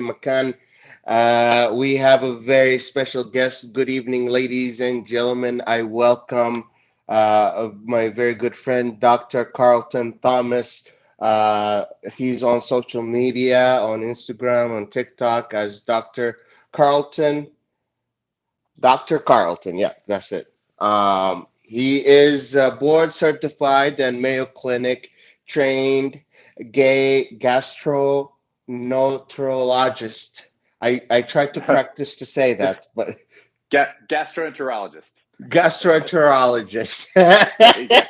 McCann. We have a very special guest. Good evening, ladies and gentlemen. I welcome my very good friend, Dr. Carlton Thomas. He's on social media, on Instagram, on TikTok as Carlton. Dr. Carlton, yeah, that's it. He is board certified and Mayo Clinic trained gay gastroenterologist. I tried to practice to say Just that, but gastroenterologist. gastroenterologist. There you go.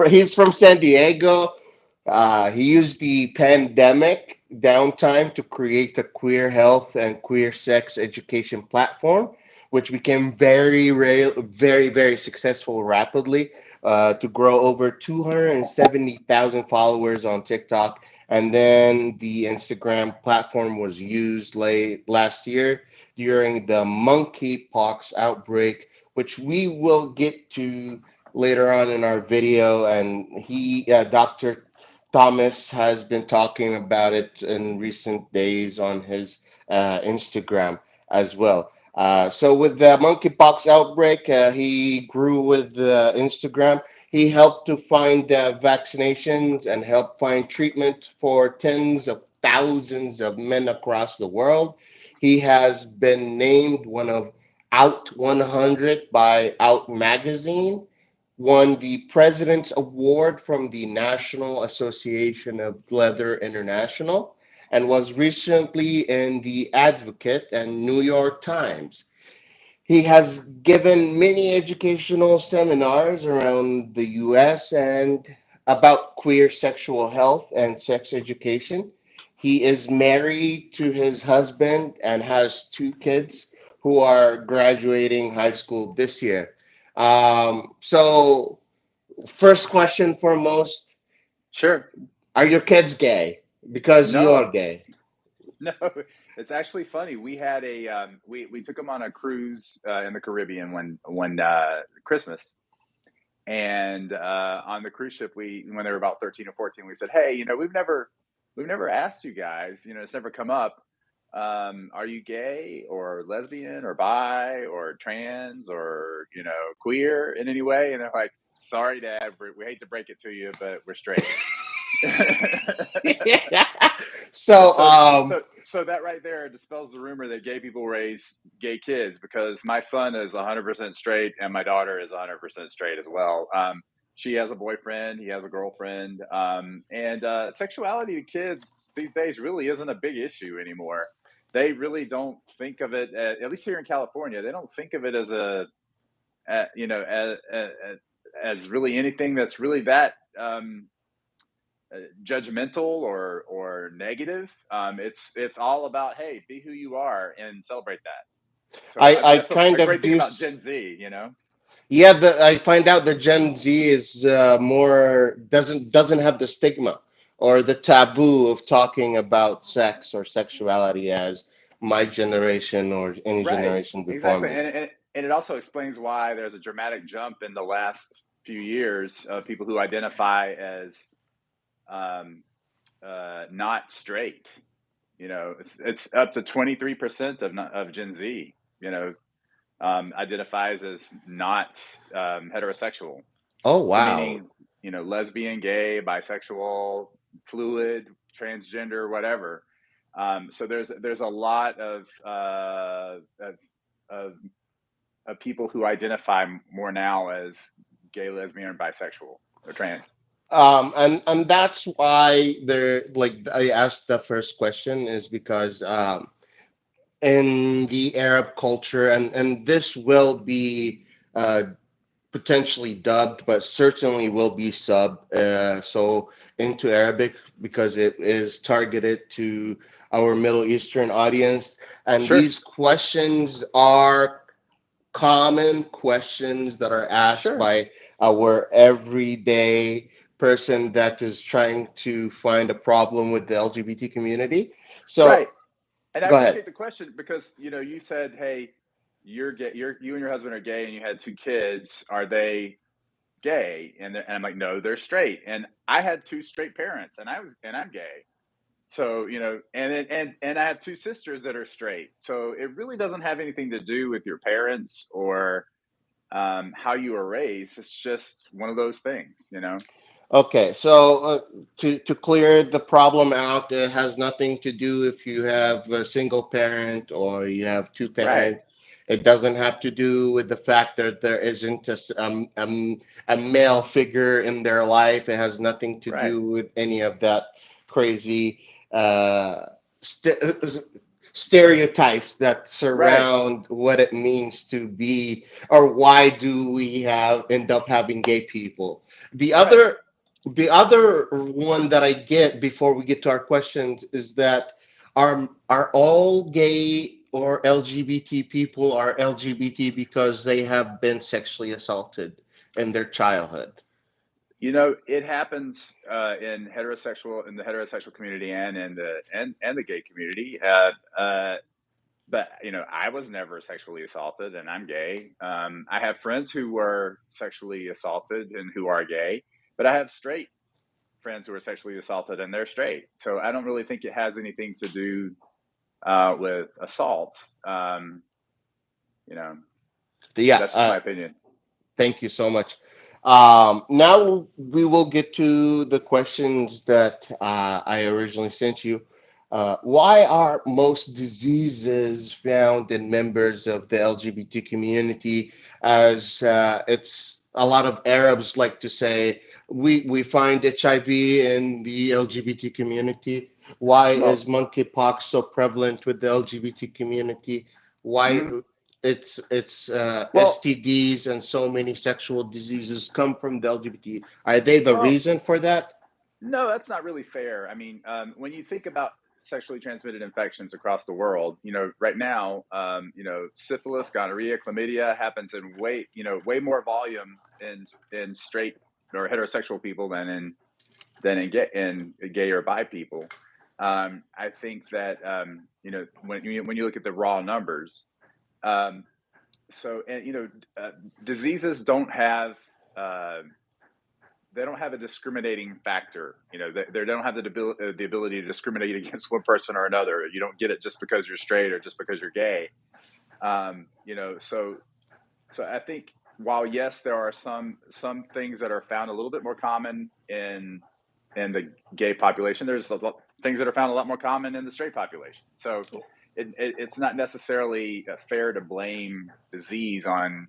He's from San Diego. He used the pandemic downtime to create a queer health and queer sex education platform, which became very successful rapidly to grow over 270,000 followers on TikTok. And then the Instagram platform was used late last year during the monkeypox outbreak, which we will get to later on in our video. And Dr. Thomas has been talking about it in recent days on his Instagram as well. So with the monkeypox outbreak, he grew with Instagram. He helped to find vaccinations and help find treatment for tens of thousands of men across the world. He has been named one of Out 100 by Out Magazine, won the President's Award from the National Association of Leather International, and was recently in The Advocate and New York Times. He has given many educational seminars around the US and about queer sexual health and sex education. He is married to his husband and has two kids who are graduating high school this year. So, first question foremost, Sure. are your kids gay? Because you're No, gay. no. It's actually funny. We had we took them on a cruise in the Caribbean when Christmas, and on the cruise ship we when they were about 13 or 14, we said, hey, we've never asked you guys. It's never come up. Are you gay or lesbian or bi or trans or queer in any way? And they're like, sorry, Dad, we hate to break it to you, but we're straight. So, so so that right there dispels the rumor that gay people raise gay kids, because my son is 100% straight and my daughter is 100% straight as well. She has a boyfriend, he has a girlfriend, and sexuality to kids these days really isn't a big issue anymore. They really don't think of it, at least here in California, they don't think of it as as really anything that's really that judgmental or negative. It's all about, hey, be who you are and celebrate that. So I that's kind a of great thing do. about Gen Z. Yeah, I find out that Gen Z is more doesn't have the stigma or the taboo of talking about sex or sexuality as my generation or any Right, generation before exactly, me. and it also explains why there's a dramatic jump in the last few years of people who identify as um, not straight. It's up to 23% of Gen Z. Identifies as not heterosexual. Oh So wow. meaning, lesbian, gay, bisexual, fluid, transgender, whatever. So there's a lot of, of people who identify more now as gay, lesbian, or bisexual or trans. And that's why they're like I asked the first question is because in the Arab culture and this will be uh, potentially dubbed, but certainly will be sub so into Arabic because it is targeted to our Middle Eastern audience. And Sure, these questions are common questions that are asked sure, by our everyday person that is trying to find a problem with the LGBT community. right. So And I go ahead. appreciate the question because you said, "Hey, you're gay. You and your husband are gay, and you had two kids. Are they gay?" And I'm like, "No, they're straight." And I had two straight parents, and I'm gay. So, and I have two sisters that are straight. So it really doesn't have anything to do with your parents or how you were raised. It's just one of those things. Okay, so to clear the problem out, it has nothing to do if you have a single parent or you have two Right, parents. It doesn't have to do with the fact that there isn't a male figure in their life. It has nothing to right, do with any of that crazy uh, st stereotypes that right, surround what it means to be, or why do we have end up having gay people. The right. other the other one that I get before we get to our questions is that are all gay or LGBT people are LGBT because they have been sexually assaulted in their childhood? It happens in the heterosexual community and in the gay community. But I was never sexually assaulted, and I'm gay. I have friends who were sexually assaulted and who are gay, but I have straight friends who are sexually assaulted and they're straight. So I don't really think it has anything to do with assault. You know, Yeah, that's just my opinion. thank you so much. Now we will get to the questions that I originally sent you. Why are most diseases found in members of the LGBT community? As it's a lot of Arabs like to say, we find HIV in the LGBT community. Why Well, is monkeypox so prevalent with the LGBT community? Why mhm. it's well, STDs and so many sexual diseases come from the LGBT. Are they the well, reason for that? no, that's not really fair. I mean, when you think about sexually transmitted infections across the world, right now, syphilis, gonorrhea, chlamydia happens in way more volume in straight or heterosexual people than in gay or bi people. I think that when you look at the raw numbers, um, so and diseases uh, don't have a discriminating factor. They don't have the ability to discriminate against one person or another. You don't get it just because you're straight or just because you're gay. So I think while yes, there are some things that are found a little bit more common in the gay population, there's things that are found a lot more common in the straight population. So it's not necessarily fair to blame disease on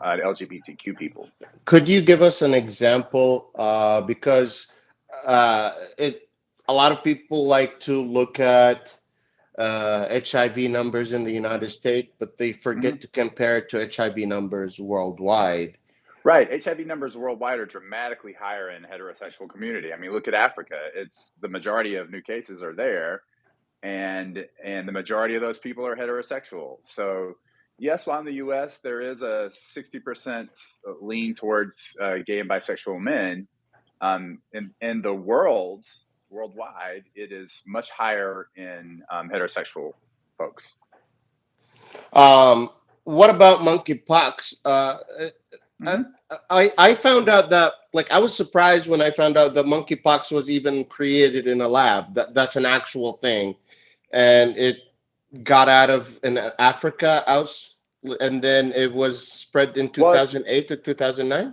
LGBTQ people. Could you give us an example? Because it a lot of people like to look at HIV numbers in the United States, but they Mhm. forget to compare it to HIV numbers worldwide. Right. HIV numbers worldwide are dramatically higher in heterosexual community. I mean, look at Africa. It's the majority of new cases are there, and the majority of those people are heterosexual. So, yes, while in the U.S. there is a 60% lean towards gay and bisexual men, in the worldwide, it is much higher in heterosexual folks. Um, what about monkeypox? I, Hmm. I found out that like I was surprised when I found out that monkeypox was even created in a lab. That's an actual thing, and it got out of in Africa out, and then it was spread in Well, it's 2008 to 2009.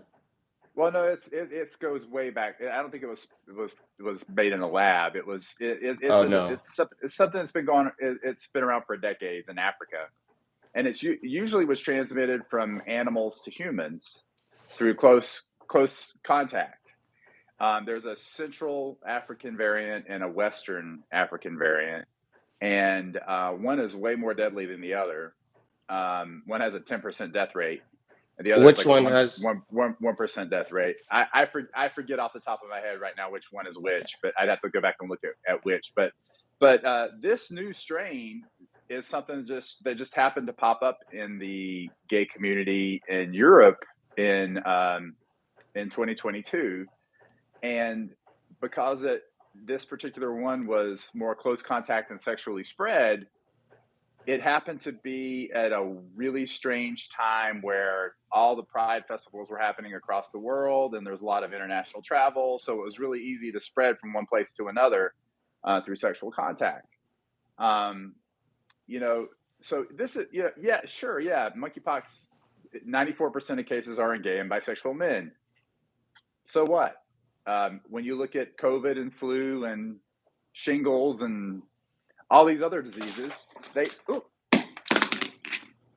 Well, no, it goes way back. I don't think it was made in a lab. Oh no. It's something that's been going. It's been around for decades in Africa, and usually was transmitted from animals to humans through close contact. There's a Central African variant and a Western African variant, and one is way more deadly than the other. One has a 10% death rate, and the other has Which like a one one has? one one one percent death rate. I forget off the top of my head right now which one is which, but I'd have to go back and look at which. But this new strain is something that just happened to pop up in the gay community in Europe in 2022, and because this particular one was more close contact and sexually spread, it happened to be at a really strange time where all the pride festivals were happening across the world and there was a lot of international travel, so it was really easy to spread from one place to another. through sexual contact. Um, you know, so this is yeah, sure, yeah, monkeypox. 94% of cases are in gay and bisexual men. So what? When you look at COVID and flu and shingles and all these other diseases, they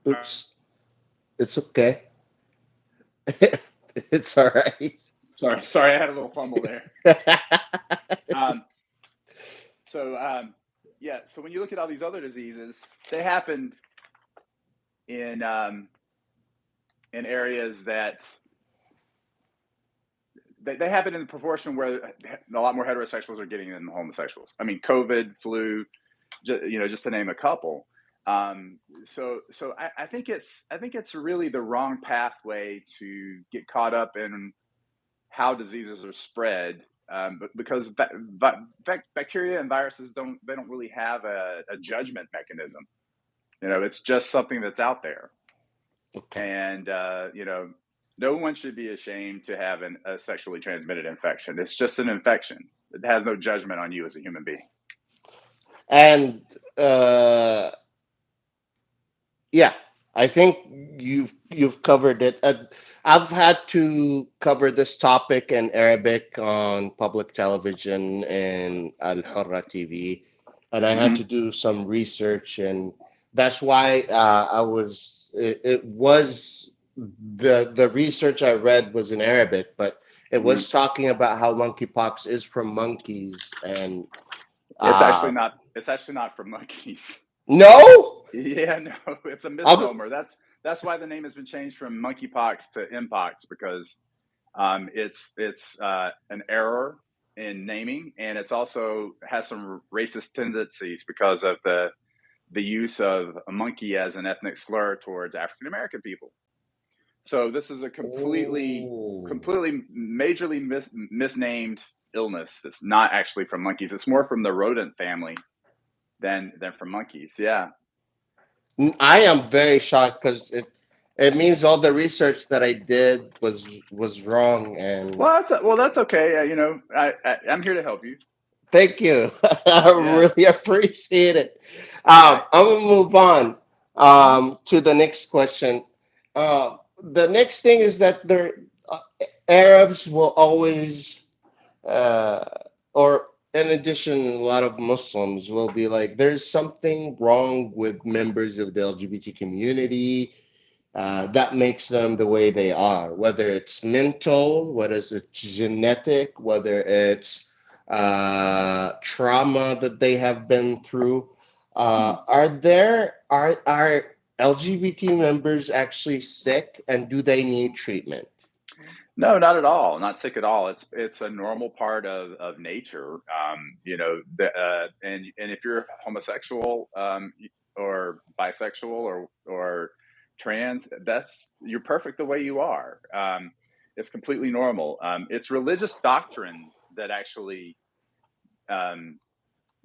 Oops, it's okay. It's all right. sorry, I had a little fumble there. Um, so yeah, so when you look at all these other diseases, they happened in um, in areas that they happen in the proportion where a lot more heterosexuals are getting than homosexuals. I mean, COVID, flu, just to name a couple. So I think it's really the wrong pathway to get caught up in how diseases are spread, but because bacteria and viruses don't really have a judgment mechanism. It's just something that's out there, Okay. and no one should be ashamed to have a sexually transmitted infection. It's just an infection. It has no judgment on you as a human being. And yeah, I think you've covered it. I've had to cover this topic in Arabic on public television and Al Hurra TV, and I had to Hmm. do some research, and that's why it was the research I read was in Arabic, but it Hmm. was talking about how monkeypox is from monkeys, and It's actually uh, not. It's actually not for monkeys. no, Yeah, no, it's a I'm, misnomer. That's why the name has been changed from monkeypox to mpox, because it's an error in naming, and it's also has some racist tendencies because of the use of a monkey as an ethnic slur towards African American people. So this is a oh. completely majorly misnamed illness. It's not actually from monkeys. It's more from the rodent family than from monkeys. Yeah. I am very shocked because it means all the research that I did was wrong. And Well, that's okay. I'm here to help you. thank you. I Yeah. really appreciate it. Right. I'm gonna move on Hmm. to the next question. The next thing is that uh, Arabs will always uh, or in addition, a lot of Muslims will be like, there's something wrong with members of the LGBT community that makes them the way they are, whether it's mental, whether it's genetic, whether it's trauma that they have been through. Are LGBT members actually sick, and do they need treatment? No, not at all. Not sick at all. It's a normal part of nature. And if you're homosexual, or bisexual, or trans, you're perfect the way you are. It's completely normal. It's religious doctrine that actually um,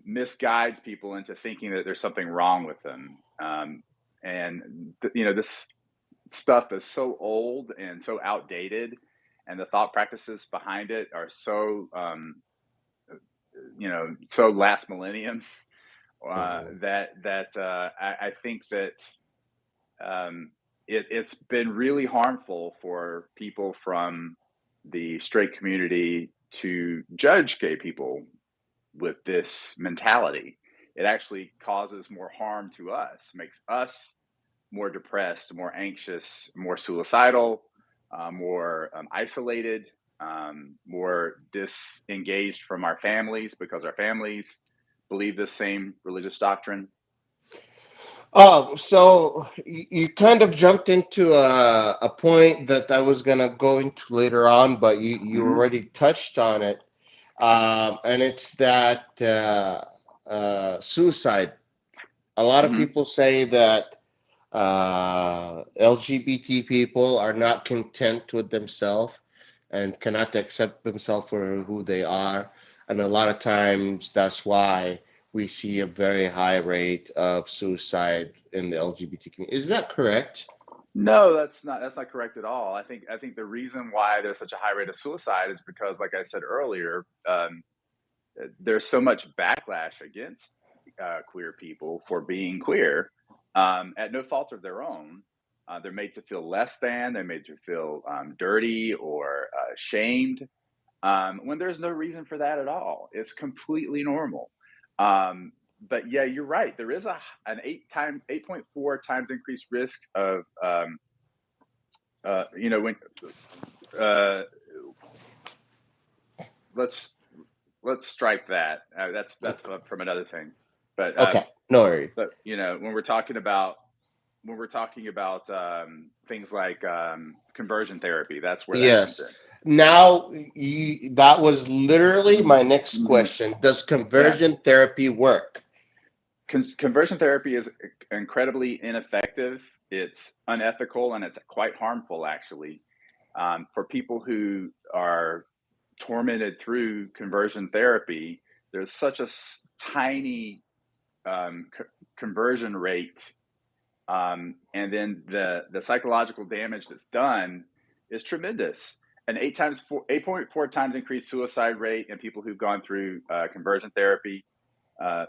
misguides people into thinking that there's something wrong with them. And this stuff is so old and so outdated, and the thought practices behind it are so last millennium, Mhm. that I think that it's been really harmful for people from the straight community to judge gay people with this mentality. It actually causes more harm to us, makes us more depressed, more anxious, more suicidal, more isolated, more disengaged from our families because our families believe this same religious doctrine. Oh, so you kind of jumped into a point that I was gonna go into later on, but you Hmm. already touched on it. And it's that suicide. A lot of Hmm. people say that LGBT people are not content with themselves and cannot accept themselves for who they are. And a lot of times that's why we see a very high rate of suicide in the LGBT community. Is that correct? No, that's not correct at all. I think the reason why there's such a high rate of suicide is because, like I said earlier, there's so much backlash against queer people for being queer at no fault of their own. They're made to feel less than, they're made to feel dirty or shamed when there's no reason for that at all. It's completely normal. But yeah, you're right. There is an 8.4 times increased risk of when uh, let's strike that. That's from another thing. But Okay, no worries. when we're talking about things like conversion therapy, that's where that comes Yes. in. Now, that was literally my next Hmm. question. Does Yeah. conversion therapy work? Conversion therapy is incredibly ineffective. It's unethical and it's quite harmful, actually, for people who are tormented through conversion therapy. There's such a tiny conversion rate, and then the psychological damage that's done is tremendous. An 8.4 times increased suicide rate in people who've gone through conversion therapy. Uh,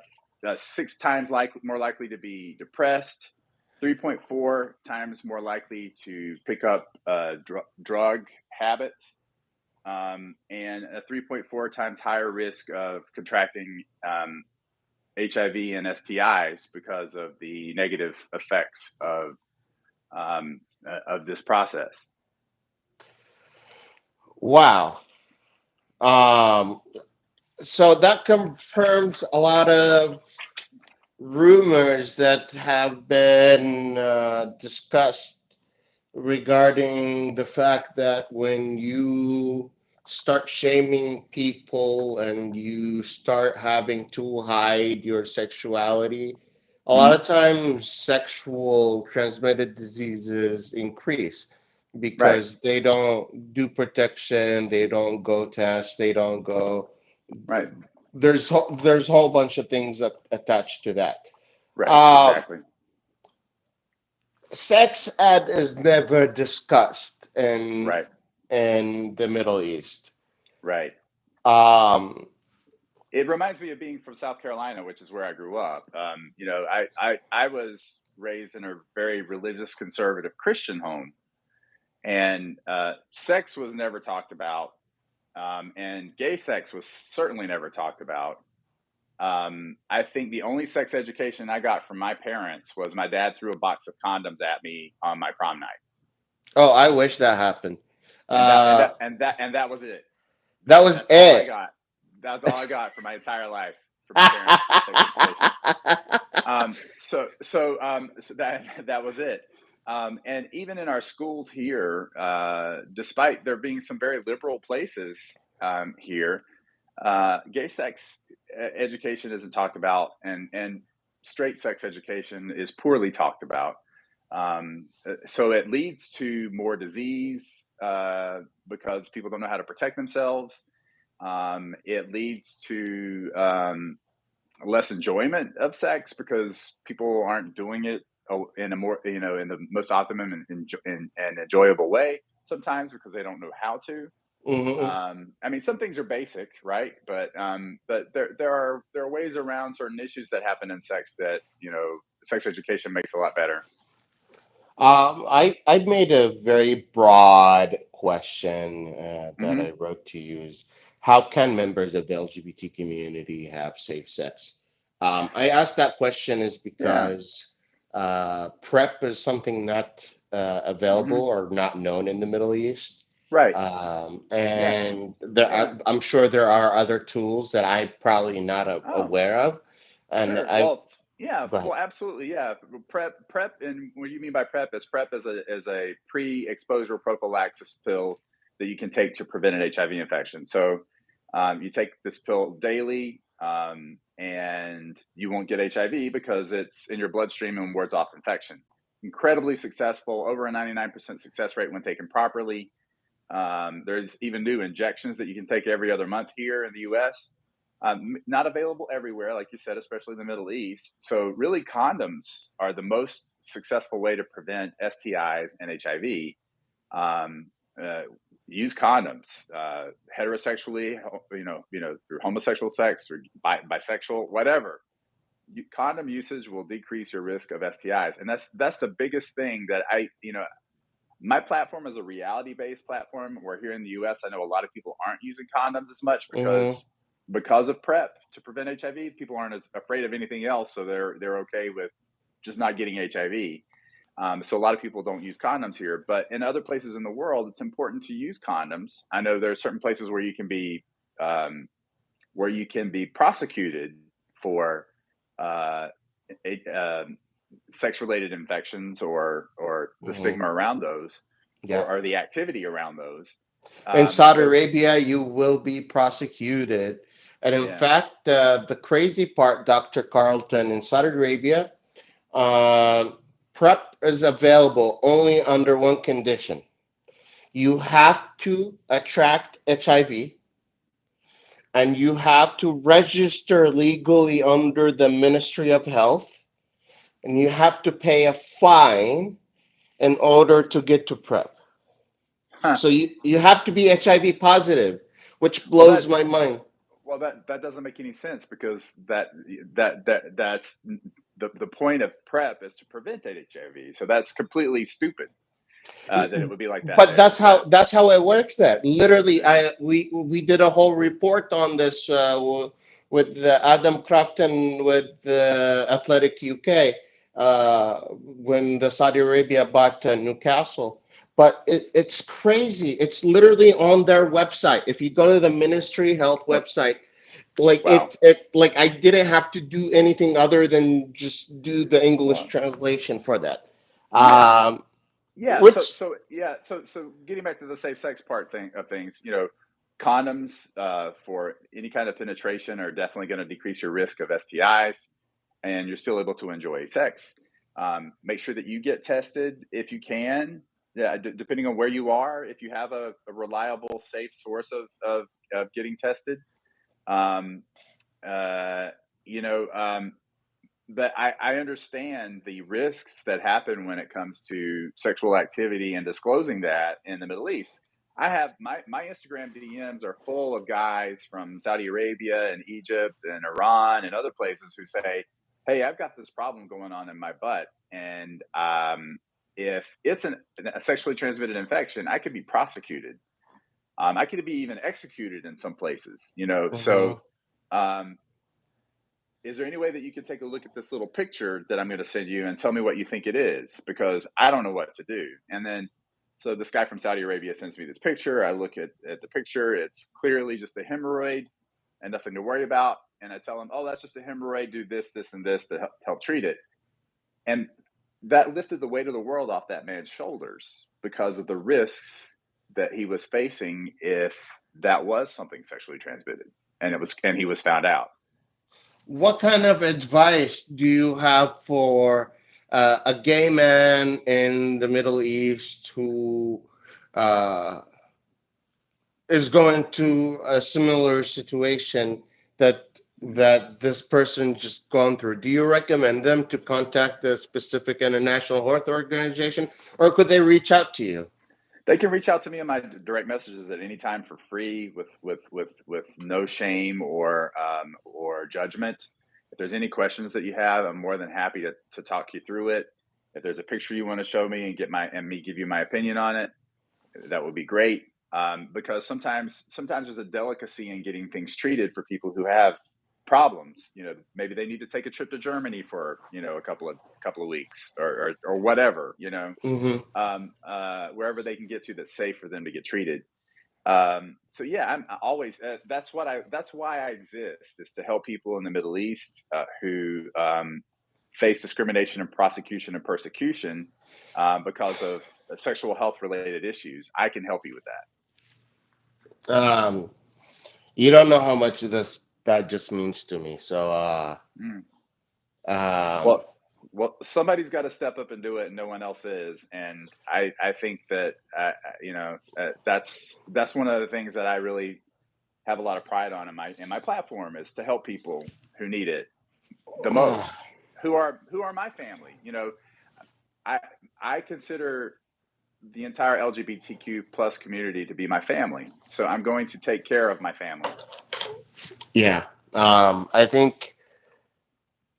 6 times more likely to be depressed, 3.4 times more likely to pick up drug habits, and a 3.4 times higher risk of contracting HIV and STIs because of the negative effects of this process. Wow. Um, so that confirms a lot of rumors that have been discussed regarding the fact that when you start shaming people and you start having to hide your sexuality, a lot Mm-hmm. of times sexual transmitted diseases increase Right, because they don't do protection, they don't go test, they don't go. right, There's a whole bunch of things that attached to that. right, Um, exactly. Sex ed is never discussed Right, in the Middle East. right. Um, It reminds me of being from South Carolina, which is where I grew up. I was raised in a very religious, conservative Christian home, and sex was never talked about, and gay sex was certainly never talked about. I think the only sex education I got from my parents was my dad threw a box of condoms at me on my prom night, oh, I wish that happened. Uh, that was it. that was That's all I it. got. That's all I got for my entire life from my parents for sex education. So that was it. And even in our schools here, despite there being some very liberal places here, gay sex education isn't talked about, and straight sex education is poorly talked about. So it leads to more disease because people don't know how to protect themselves. It leads to less enjoyment of sex because people aren't doing it in a more in the most optimum and enjoyable way sometimes because they don't know how to. Mhm. I mean, some things are basic, right? But there are ways around certain issues that happen in sex that sex education makes a lot better. I made a very broad question that I Hmm. wrote to you is how can members of the LGBT community have safe sex? I asked that question is Yeah. because PrEP is something not available Hmm. or not known in the Middle East. Right. Yes. And there Yeah. I'm sure there are other tools that I'm probably not Oh, aware of. And sure. I Well, yeah. Go ahead. Well, absolutely. Yeah. Prep, and what you mean by prep is a pre-exposure prophylaxis pill that you can take to prevent an HIV infection. So you take this pill daily, and you won't get HIV because it's in your bloodstream and wards off infection. Incredibly successful, over a 99% success rate when taken properly. There's even new injections that you can take every other month here in the US. Not available everywhere, like you said, especially in the Middle East. So, really, condoms are the most successful way to prevent STIs and HIV. Um, uh, use condoms, heterosexually, through homosexual sex or bisexual, whatever. Condom usage will decrease your risk of STIs, and that's the biggest thing that my platform is a reality based platform. Where here in the U.S., I know a lot of people aren't using condoms as much Hmm. because of PrEP to prevent HIV. People aren't as afraid of anything else, so they're okay with just not getting HIV. So a lot of people don't use condoms here, but in other places in the world, it's important to use condoms. I know there are certain places um, where you can be prosecuted for uh, a, sex-related infections or the Hmm. stigma around those, Yeah. or the activity around those. In Saudi So Arabia, you will be prosecuted. And in yeah, fact, the crazy part, Dr. Carlton, in Saudi Arabia, PrEP is available only under one condition. You have to attract HIV and you have to register legally under the Ministry of Health and you have to pay a fine in order to get to PrEP. huh. So you have to be HIV positive, which Well blows my mind. that doesn't make any sense, because that's the point of PrEP is to prevent HIV. So that's completely stupid, that it would be like that But there. But that's how it works there. Literally, yeah, we did a whole report on this with Adam Crafton with Athletic UK when the Saudi Arabia bought Newcastle. But it's crazy. It's literally on their website. If you go to the Ministry Health well, website, like well, like I didn't have to do anything other than just do the English well, translation for that. yeah. Um, Yeah, which so getting back to the safe sex part thing of things, condoms for any kind of penetration are definitely going to decrease your risk of STIs, and you're still able to enjoy sex. Make sure that you get tested if you can. Yeah, depending on where you are, if you have a reliable, safe source of getting tested, um, uh, you know, um, but I understand the risks that happen when it comes to sexual activity and disclosing that in the Middle East. I have my Instagram DMs are full of guys from Saudi Arabia and Egypt and Iran and other places who say, "Hey, I've got this problem going on in my butt, and if it's a sexually transmitted infection, I could be prosecuted. I could be even executed in some places. So." Mhm. Um, is there any way that you could take a look at this little picture that I'm going to send you and tell me what you think it is? Because I don't know what to do. And then, so this guy from Saudi Arabia sends me this picture. I look at the picture. It's clearly just a hemorrhoid and nothing to worry about. And I tell him, oh, that's just a hemorrhoid. Do this, this, and this to help treat it. And that lifted the weight of the world off that man's shoulders because of the risks that he was facing if that was something sexually transmitted and he was found out. What kind of advice do you have for a gay man in the Middle East who uh, is going to a similar situation that this person just gone through? Do you recommend them to contact a specific international health organization, or could they reach out to you? They can reach out to me in my direct messages at any time for free, with no shame or judgment. If there's any questions that you have, I'm more than happy to talk you through it. If there's a picture you want to show me and me give you my opinion on it, that would be great. Because sometimes there's a delicacy in getting things treated for people who have problems. Maybe they need to take a trip to Germany for a couple of weeks, or whatever. Hmm. Wherever they can get to that's safe for them to get treated. So yeah, I'm always that's why I exist, is to help people in the Middle East who face discrimination and prosecution and persecution because of sexual health related issues. I can help you with that. Um, you don't know how much of this that just means to me. So, Mm. um, Well, somebody's got to step up and do it, and no one else is. And I think that that's one of the things that I really have a lot of pride on in my platform, is to help people who need it the most, who are my family. I I consider the entire LGBTQ plus community to be my family. So I'm going to take care of my family. Yeah. I think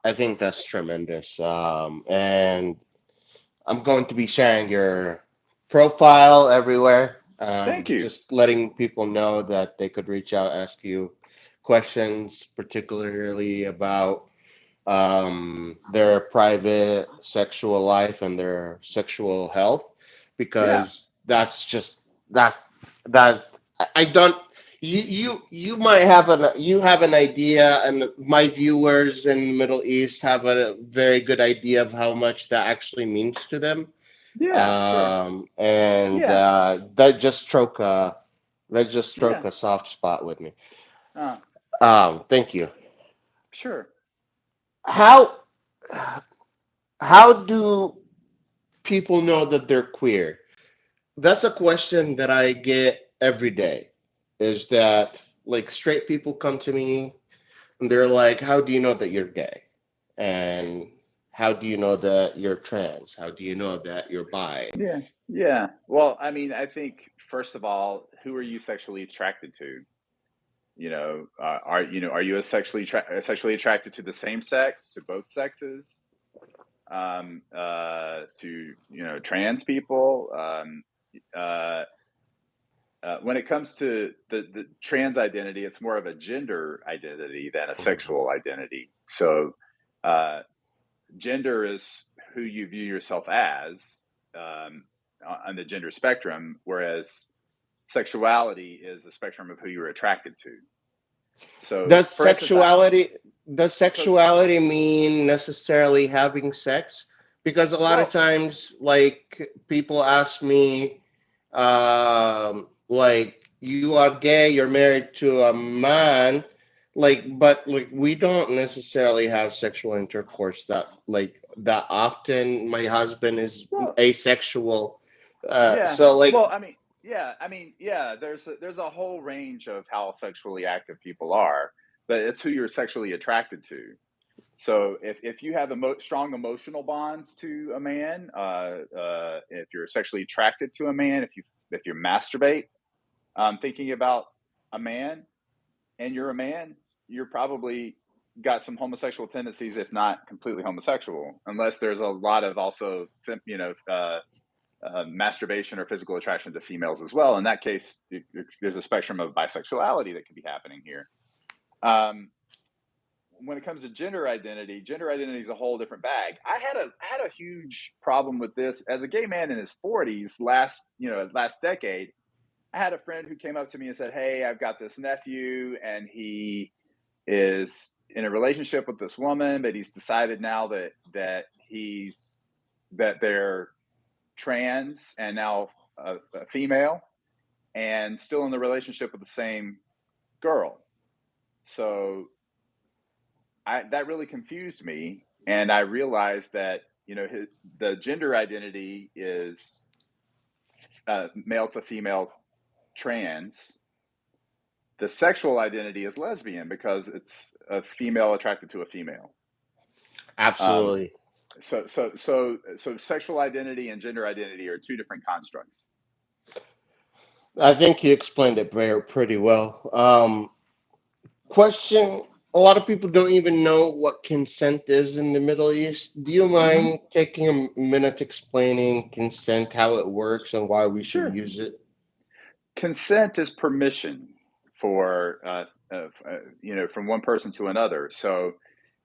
that's tremendous. And I'm going to be sharing your profile everywhere. Thank you. Just letting people know that they could reach out, ask you questions, particularly about their private sexual life and their sexual health, Yeah. because that's just that that I don't. You might have an idea, and my viewers in the Middle East have a very good idea of how much that actually means to them. Yeah. Sure. And Yeah. that just stroke Yeah. a soft spot with me. Uh, Thank you. sure. How how do people know that they're queer? That's a question that I get every day. Is that, like, straight people come to me and they're like, "How do you know that you're gay?" And how do you know that you're trans? How do you know that you're bi? Yeah. Yeah. Well, I mean, I think first of all, who are you sexually attracted to? Are you sexually attracted to the same sex, to both sexes, to trans people? Uh, when it comes to the trans identity, it's more of a gender identity than a Mhm. sexual identity. So, uh, gender is who you view yourself as um, on the gender spectrum, whereas sexuality is the spectrum of who you're attracted to. So, Does for instance, I sexuality does so sexuality mean necessarily having sex? Because a lot of well, times, like, people ask me, like, you are gay, you're married to a man, like, but like we don't necessarily have sexual intercourse that often. My husband is well, asexual, yeah. so like, Well, yeah. There's a whole range of how sexually active people are, but it's who you're sexually attracted to. So if you have strong emotional bonds to a man, if you're sexually attracted to a man, if you masturbate, thinking about a man, and you're a man, you're probably got some homosexual tendencies, if not completely homosexual, unless there's a lot of also, masturbation or physical attraction to females as well. In that case, there's a spectrum of bisexuality that could be happening here. Um, when it comes to gender identity is a whole different bag. I had a huge problem with this as a gay man in his 40s last decade. I had a friend who came up to me and said, "Hey, I've got this nephew, and he is in a relationship with this woman, but he's decided now that they're trans and now a female, and still in the relationship with the same girl." So that really confused me, and I realized that the gender identity is male to female trans. The sexual identity is lesbian because it's a female attracted to a female. Um, absolutely. so sexual identity and gender identity are two different constructs. I think you explained it pretty well. Question: a lot of people don't even know what consent is in the Middle East. Do you Hmm. mind taking a minute explaining consent, how it works, and why we should Sure. use it? Consent is permission for from one person to another. So,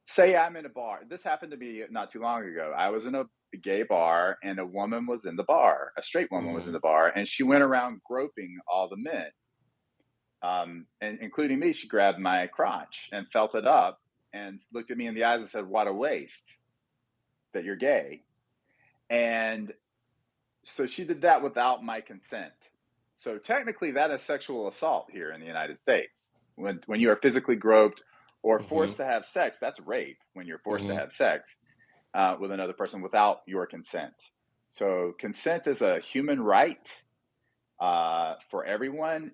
say I'm in a bar. This happened to me not too long ago. I was in a gay bar, and a woman was in the bar. A straight woman was in Mhm. the bar, and she went around groping all the men, and including me. She grabbed my crotch and felt it up, and looked at me in the eyes and said, "What a waste that you're gay." And so she did that without my consent. So technically, that is sexual assault here in the United States. When you are physically groped or Mhm. forced to have sex, that's rape. When you're forced to Mhm. have sex with another person without your consent. So consent is a human right for everyone,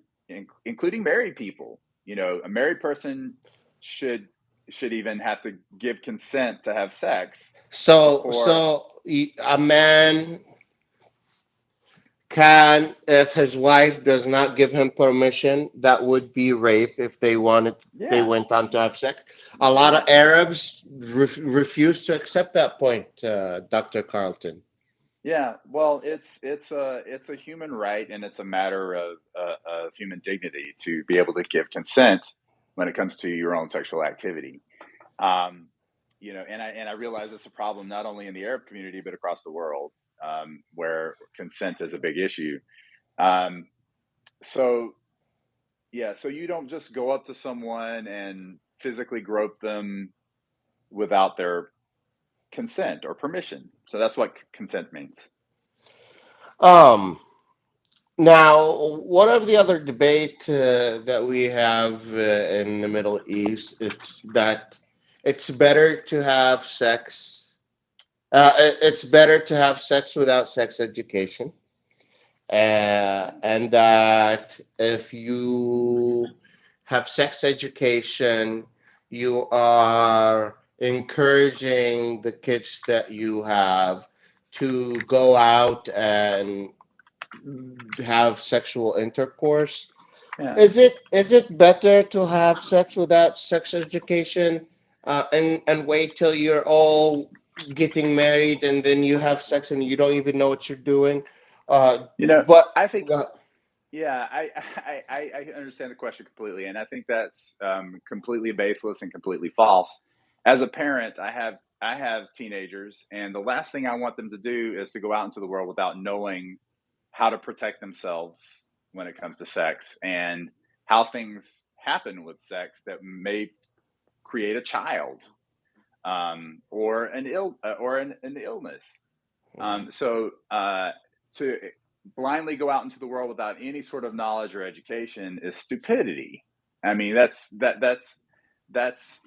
including married people. A married person should should even have to give consent to have sex So, before. a man can, if his wife does not give him permission, that would be rape if they Yeah, went on to have sex. A lot of yeah, Arabs refuse to accept that point, Dr. Carlton. yeah. Well, it's a human right, and it's a matter of human dignity to be able to give consent when it comes to your own sexual activity. Um, and I realize it's a problem not only in the Arab community but across the world, where consent is a big issue. Um, so yeah, so you don't just go up to someone and physically grope them without their consent or permission. So that's what consent means. Um, Now, one of the other debate that we have in the Middle East, it's that it's better to have sex. It's better to have sex without sex education, and that if you have sex education, you are encouraging the kids that you have to go out and have sexual intercourse. Yeah. Is it better to have sex without sex education, and wait till you're all getting married and then you have sex and you don't even know what you're doing? You know, But I think uh, yeah, I understand the question completely, and I think that's completely baseless and completely false. As a parent, I have teenagers, and the last thing I want them to do is to go out into the world without knowing how to protect themselves when it comes to sex and how things happen with sex that may create a child, or an illness. To blindly go out into the world without any sort of knowledge or education is stupidity. I mean, that's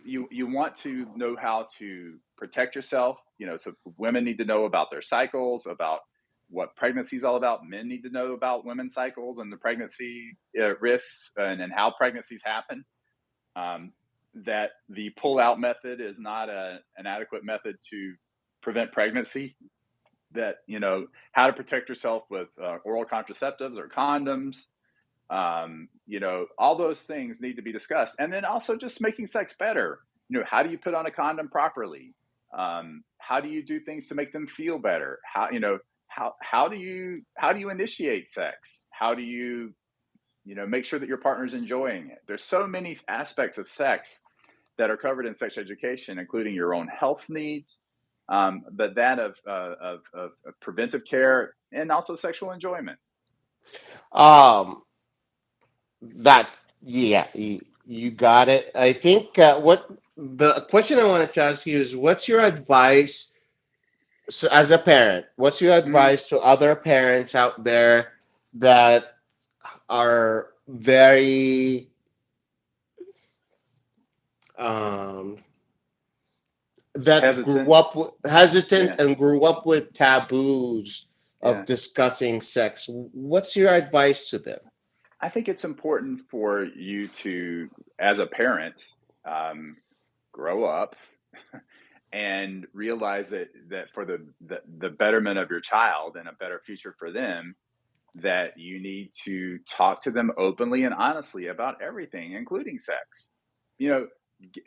you want to know how to protect yourself. So women need to know about their cycles, about what pregnancy is all about. Men need to know about women's cycles and the pregnancy risks, and how pregnancies happen. Um, that the pull out method is not an adequate method to prevent pregnancy. That how to protect yourself with oral contraceptives or condoms. All those things need to be discussed, and then also just making sex better. How do you put on a condom properly? How do you do things to make them feel better? How do you initiate sex? How do you make sure that your partner's enjoying it? There's so many aspects of sex that are covered in sex education, including your own health needs, but that of preventive care and also sexual enjoyment. um, that yeah, you got it. I think what the question I wanted to ask you is, what's your advice, so as a parent? What's your Mm, advice to other parents out there that are very um, that grew hesitant. up hesitant Yeah. and grew up with taboos of Yeah. discussing sex. What's your advice to them? I think it's important for you to, as a parent, um, grow up and realize that for the betterment of your child and a better future for them, that you need to talk to them openly and honestly about everything, including sex. You know,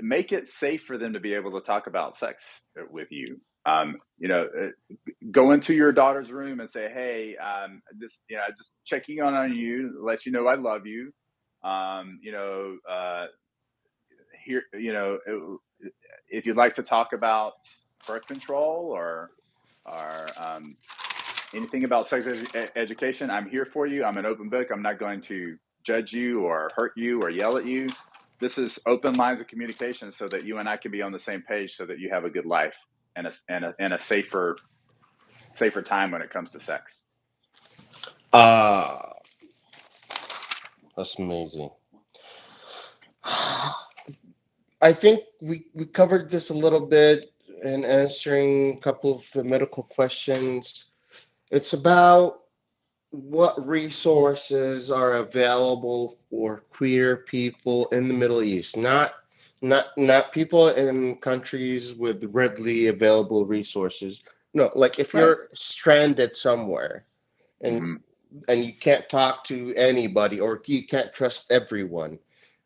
make it safe for them to be able to talk about sex with you. Go into your daughter's room and say, "Hey, just checking on you, let you know I love you. Um, you know, uh, here, if you'd like to talk about birth control or anything about sex education, I'm here for you. I'm an open book. I'm not going to judge you or hurt you or yell at you. This is open lines of communication so that you and I can be on the same page so that you have a good life and a safer time when it comes to sex." Uh, that's amazing. I think we covered this a little bit in answering a couple of the medical questions. It's about what resources are available for queer people in the Middle East, not people in countries with readily available resources. No, like if Right. you're stranded somewhere and Hmm. and you can't talk to anybody, or you can't trust everyone.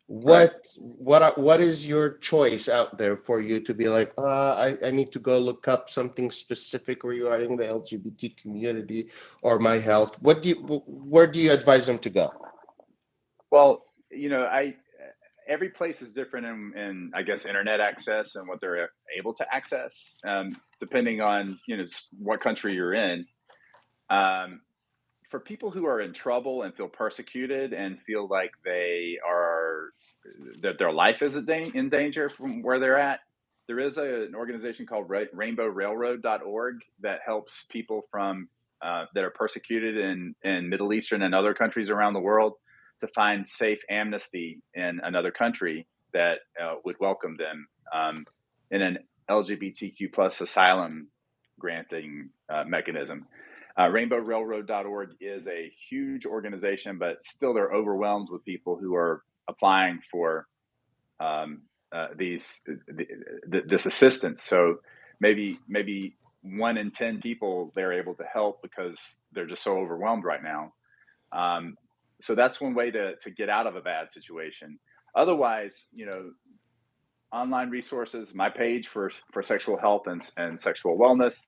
Right. What is your choice out there for you to be like, I need to go look up something specific regarding the LGBT community or my health? Where do you advise them to go? Well, I every place is different in I guess internet access and what they're able to access, depending on what country you're in. Um, for people who are in trouble and feel persecuted and feel like that their life is in danger from where they're at, there is an organization called rainbowrailroad.org that helps people that are persecuted in Middle Eastern and other countries around the world to find safe amnesty in another country that would welcome them, in an LGBTQ plus asylum granting mechanism. RainbowRailroad.org is a huge organization, but still they're overwhelmed with people who are applying for um, this assistance. So maybe 1 in 10 people they're able to help because they're just so overwhelmed right now. Um, so that's one way to get out of a bad situation. Otherwise, online resources, my page for sexual health and sexual wellness,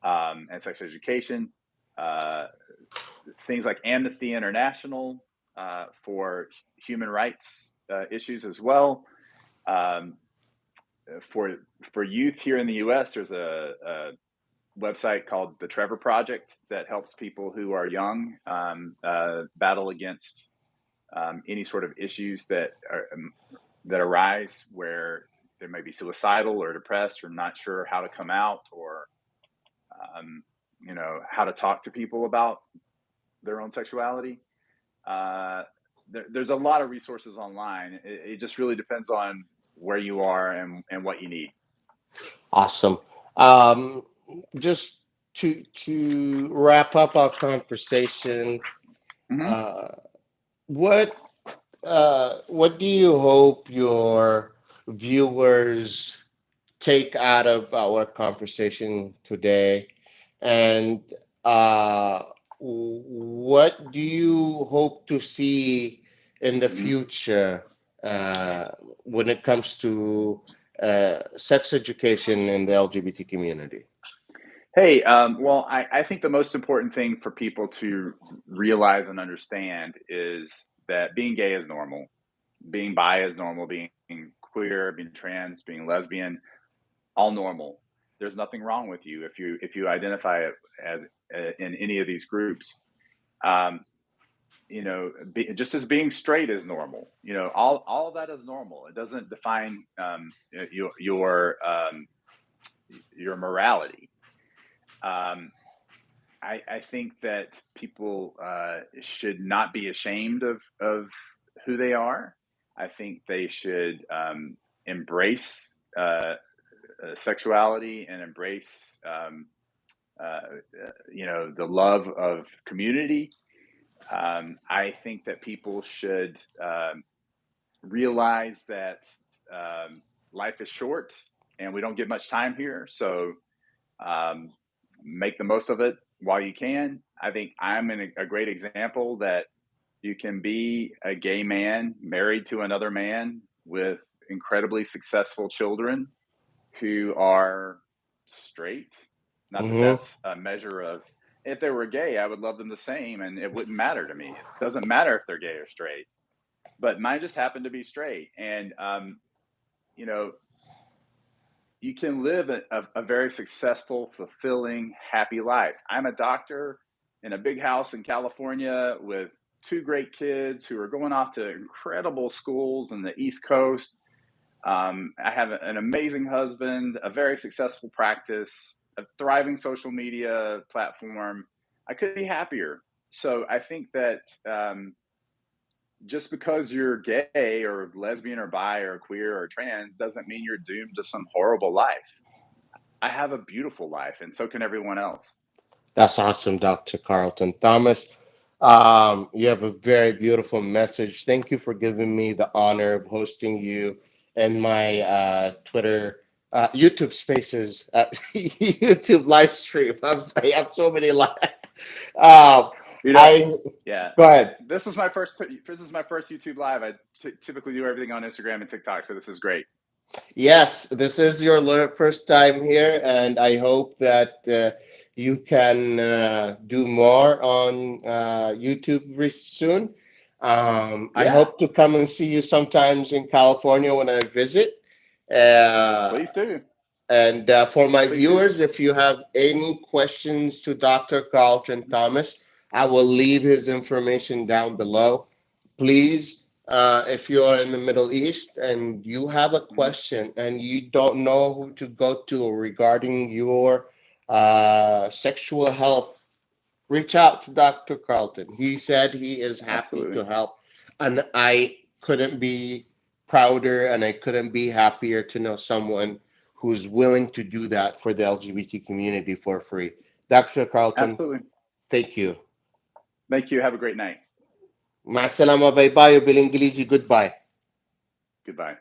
and sex education, uh, things like Amnesty International for human rights issues as well. Um, for youth here in the U.S., there's a website called the Trevor Project that helps people who are young battle against any sort of issues that arise where they may be suicidal or depressed or not sure how to come out, or um, how to talk to people about their own sexuality. Uh, there's a lot of resources online. It just really depends on where you are and what you need. Awesome. Um, just to wrap up our conversation, Hmm. uh, what what do you hope your viewers take out of our conversation today? And uh, what do you hope to see in the Hmm. future when it comes to sex education in the LGBT community? Hey, well, I think the most important thing for people to realize and understand is that being gay is normal, being bi is normal, being queer, being trans, being lesbian, all normal. There's nothing wrong with you if you identify it as in any of these groups. Um, just as being straight is normal. All of that is normal. It doesn't define your morality. Um, I think that people should not be ashamed of who they are. I think they should embrace sexuality and embrace the love of community. I think that people should realize that life is short and we don't get much time here. So um, make the most of it while you can. I think I'm a great example that you can be a gay man married to another man with incredibly successful children who are straight. Not that Hmm. that's a measure of, if they were gay, I would love them the same and it wouldn't matter to me. It doesn't matter if they're gay or straight, but mine just happened to be straight. And, you know, you can live a very successful, fulfilling, happy life. I'm a doctor in a big house in California with two great kids who are going off to incredible schools in the East Coast. I have an amazing husband, a very successful practice, a thriving social media platform. I couldn't be happier. So I think that just because you're gay or lesbian or bi or queer or trans doesn't mean you're doomed to some horrible life. I have a beautiful life, and so can everyone else. That's awesome, Dr. Carlton Thomas. You have a very beautiful message. Thank you for giving me the honor of hosting you and my YouTube Spaces, YouTube live stream. I have so many live. You know, I yeah. Go ahead. This is my first YouTube live. I typically do everything on Instagram and TikTok, so this is great. Yes, this is your first time here, and I hope that you can do more on YouTube very soon. I Yeah, hope to come and see you sometimes in California when I visit. Uh, please do. and for my Please do. viewers, if you have any questions to Dr. Carlton Thomas, I will leave his information down below. Please, if you are in the Middle East and you have a Mhm. question and you don't know who to go to regarding your sexual health, reach out to Dr. Carlton. He said he is happy Absolutely. to help. And I couldn't be prouder and I couldn't be happier to know someone who's willing to do that for the LGBT community for free. Dr. Carlton, Absolutely. thank you. Thank you. Have a great night. مع السلامة باي باي وبالإنجليزي goodbye. Goodbye.